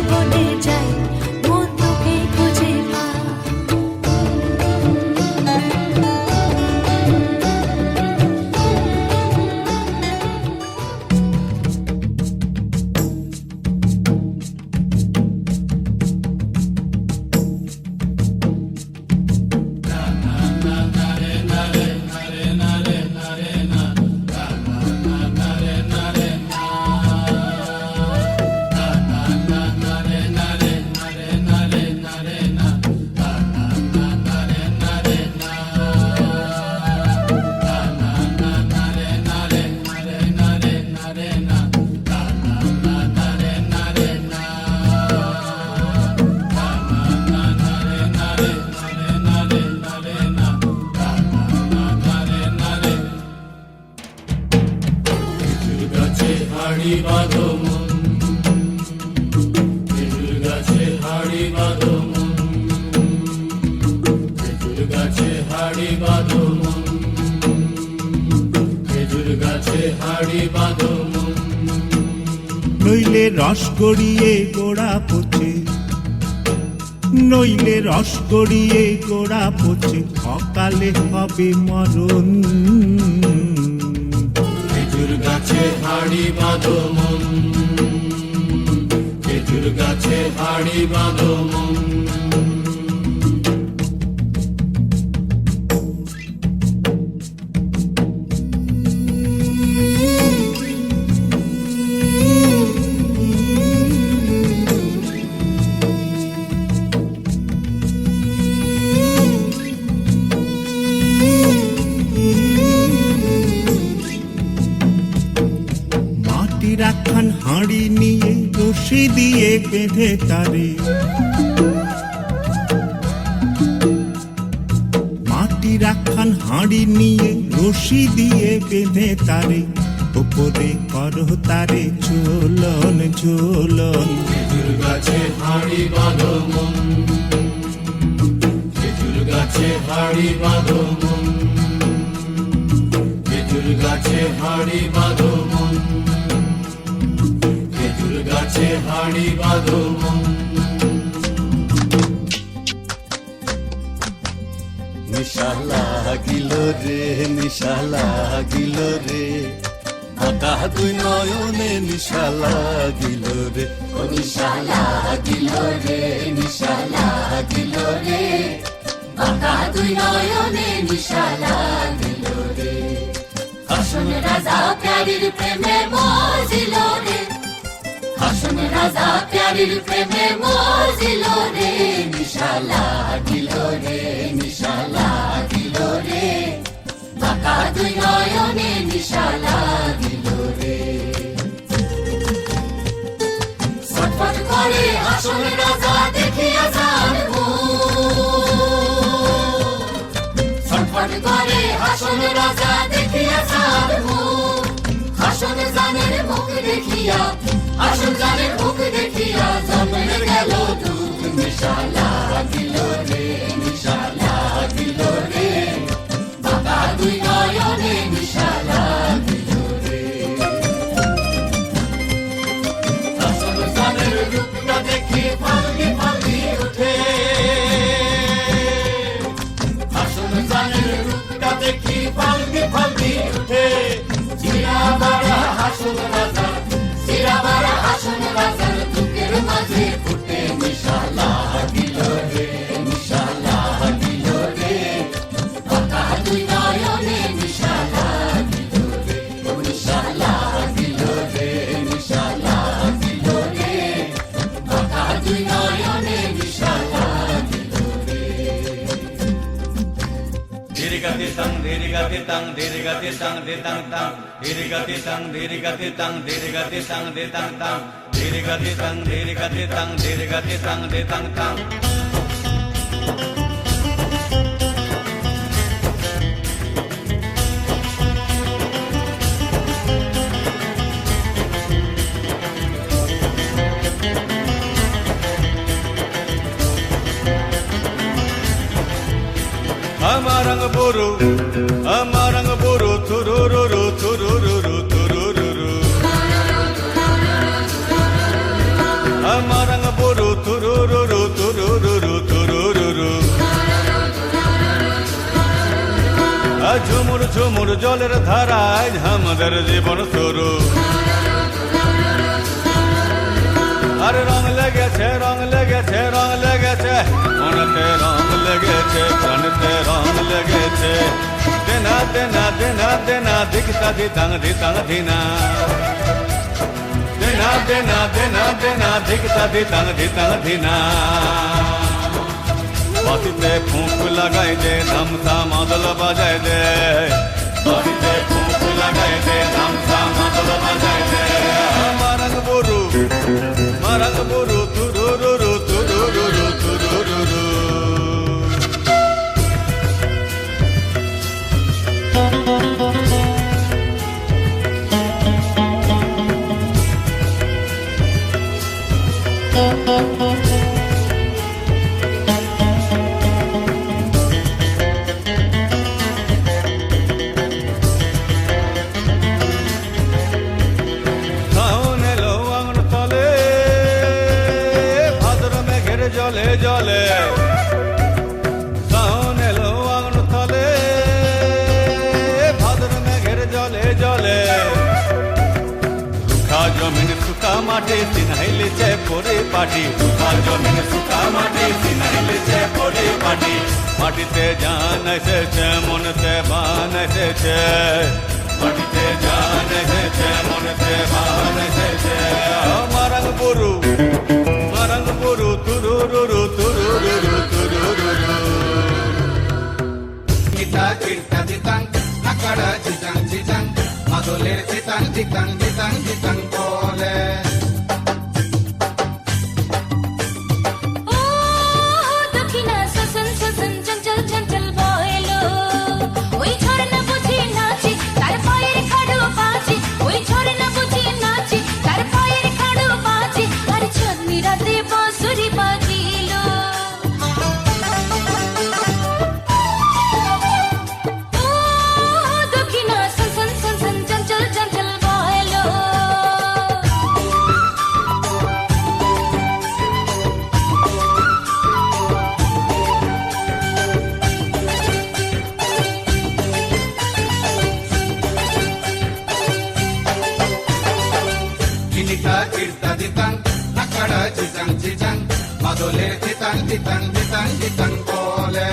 বনে যাই মন তোকে খুঁজে পায়। হাড়ি বাঁধো মন, খেজুর গাছে হাড়ি বাঁধো মন, খেজুর গাছে হাড়ি বাঁধো মন, খেজুর গাছে হাড়ি বাঁধো মন। নইলে রস গড়িয়ে গোড়া পচে, নইলে রস গড়িয়ে গোড়া পচে, অকালে হবে মরণ। খেজুর গাছে হাড়ি বাঁধো মন, খেজুর গাছে হাড়ি বাঁধো মন। রাখান হাঁড়ি নিয়ে রশি দিয়ে বেঁধে তারে, মাটি রাখান হাঁড়ি নিয়ে রশি দিয়ে বেঁধে তারে, ওপরে করো তারে ঝোলন ঝোলন। খেজুর গাছে হাড়ি বাঁধো মন, খেজুর গাছে হাড়ি বাঁধো মন, খেজুর গাছে হাড়ি বাঁধো মন, খেজুর গাছে হাড়ি বাঁধো মন। নিশা লাগিল রে, নিশা লাগিল রে, বাঁকা দুই নয়নে নিশা লাগিল রে, ও নিশা লাগিল রে, নিশা লাগিল রে, বাঁকা দুই নয়নে নিশা লাগিল রে। হাসন রাজা প্যারীর প্রেমে মজিল রে, হাসন রাজা প্যারীর প্রেমে মজিল রে। নিশা লাগিল রে, নিশা লাগিল রে, বাঁকা দুই নয়নে নিশা লাগিল রে। ছটফট করে হাসন রাজা দেখিয়া যার ছটফট করে হাসন রাজা দেখিয়া যার হাসন জানের মুখ দেখিয়া, হাসন জানের মুখ দেখিয়া জন্মে গেল দুঃখ। নিশা লাগিল রে, নিশা লাগিল রে, বাঁকা দুই নয়নে নিশা লাগিল রে। হাসন জানের রূপটা দেখি ফাল্লি ফাল্লি উঠে, হাসন জানের রূপটা দেখি ফাল্লি ফাল্লি উঠে। জিরা বাড়া হাসন রাজা, জিরা বাড়া হাসন রাজার বুকের মাঝে ফুটে। নিশা লাগিল রে, নিশা লাগিল রে, বাঁকা দুই নয়নে নিশা লাগিল রে, নিশা লাগিল রে, নিশা লাগিল রে, বাঁকা দুই নয়নে নিশা লাগিল রে। ধীরগতি তং ধীরগতি তং ধীরগতি তং দে তং তং ধীরগতি তং ধীরগতি তং ধীরগতি তং দে তং তং ধীরগতি তং ধীরগতি তং ধীরগতি তং দে তং তং। Amarang buru, amarang buru, turururu, turururu, turururu. Amarang ঝুমুর জলের ধারায় আমাদের জীবন শুরু। আরে রং লেগেছে রং লেগেছে রং লেগেছে, মনেতে রং লেগেছে প্রাণেতে রং লেগেছে। দেনা দেনা দেনা দেনা দিকতা দিতাং দিতাং দিনা, দেনা দেনা দেনা দেনা দিকতা দিতাং দিতাং দিনা। বাতিতে ফুঁক লাগাই দে ধামসা মাদল বাজাই দে, বাতিতে ফুঁক লাগাই দে ধামসা মাদল বাজাই দে। মারাং বরু তুরুরুরু তুরুরুরু তুরুরুরু। জলে জলে সাউন এলো আগুন তলে, ভাদ্র মেঘের জলে জলে। সুখা জমিন সুখা মাটি চিনাইলেছে পরিপাটি, সুখা জমিন সুখা মাটি চিনাইলেছে পরিপাটি। মাটিতে জান এসেছে মনেতে বান এসেছে, মাটিতে জান এসেছে মনেতে বান এসেছে। মারাং বরু তুরুরুরু তুরুরুরু তুরুরুরু। গীতা কীর্তা দিতাং আকাড়া চিতাং চিতাং, মাদলের চিতাং চিতাং চিতাং চিতাং বলে। ও দক্ষিণা সসন সসন চঞ্চল চঞ্চল বয়লো, ওই ঝরনা বুঝি নাচি তার পায়ের খাড়ো বাজে, ওই ঝরনা বুঝি নাচি তার পায়ের খাড়ো বাজে। আর চাঁদনি রাতে বাঁশুরি বাজিল, ও দক্ষিণা সসন সসন চঞ্চল চঞ্চল বয়লো। গীতা কীর্তা দিতাং আকাড়া চিতাং চিতাং, মাদলের চিতাং চিতাং চিতাং চিতাং বলে।